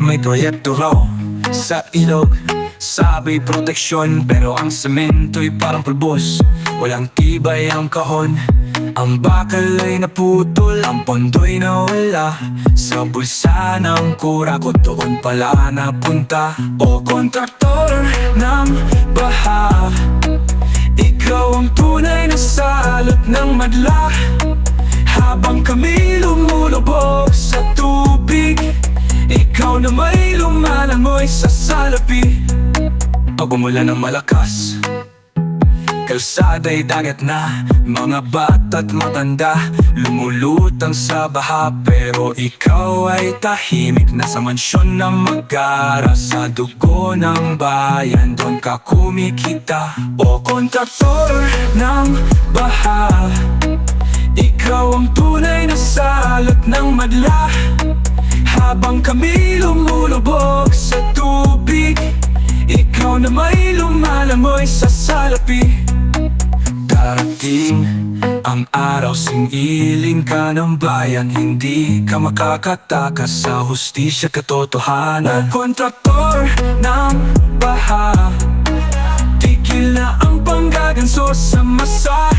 May proyekto raw sa ilog, sabi proteksyon, pero ang semento'y parang pulbos. Walang tibay ang kahon, ang bakal ay naputol, ang pondo'y nawala sa bulsa ng kura ko, doon pala napunta. O kontraktor ng baha, ikaw ang tunay na salot ng madla. Habang kami lumulubog sa tubig, ikaw na may lumalangoy sa salapi. Pag umulan ng malakas, kalsada'y dagat na, mga bata't matanda lumulutang sa baha. Pero ikaw ay tahimik na sa mansyon na mag-ara. Sa dugo ng bayan, doon ka kumikita. O kontraktor ng baha, ikaw ang tunay na salot ng madla. Habang kami lumulubog sa tubig, ikaw na may lumalangoy sa salapi. Darating ang araw, singiling ka ng bayan, hindi ka makakatakas sa hustisya katotohanan. O kontraktor ng baha, tigil na ang panggaganso sa masa.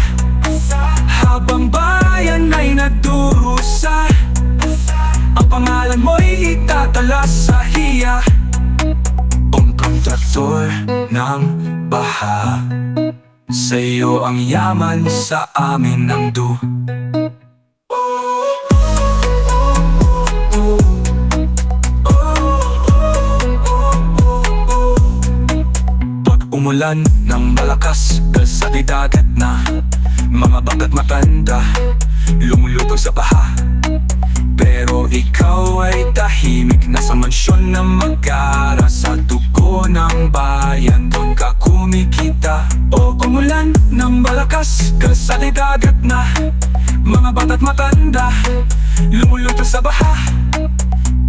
Habang bayan ay nagdurusa, ang pangalan mo'y itatala sa hiya. O kontraktor ng baha, sa'yo ang yaman, sa amin ang du. Pag umulan ng malakas, kalsada'y dagat na, mga bata't matanda lumulutog sa baha. Pero ikaw ay tahimik na sa mansyon na mag-ara. Sa dugo ng bayan, doon ka kumikita. O umulan ng malakas, kalsada'y dagat na, mga bata't matanda lumulutog sa baha.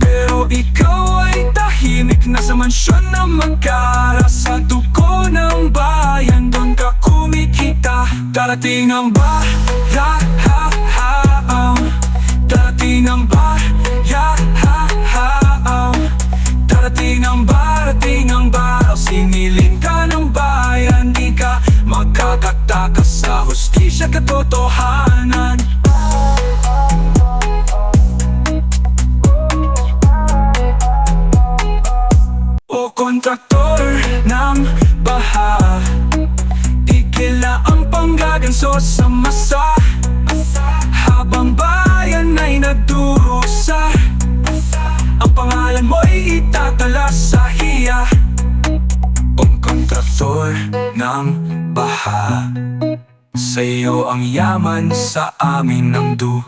Pero ikaw ay tahimik na sa mansyon na mag-ara. Sa dugo ng bayan, doon ka kumikita. Darating ang bayan, darating ang bayan, darating ang baraw. Singiling ka ng bayan, di ka magkakatakas sa hustisya katotohanan. O kontraktor ng baha, tigil na ang panggaganso sa masa. Habang bayan ay nagdurusa, ang pangalan mo'y itatala sa hiya. O kontraktor ng baha, sa'yo ang yaman, sa amin ang du.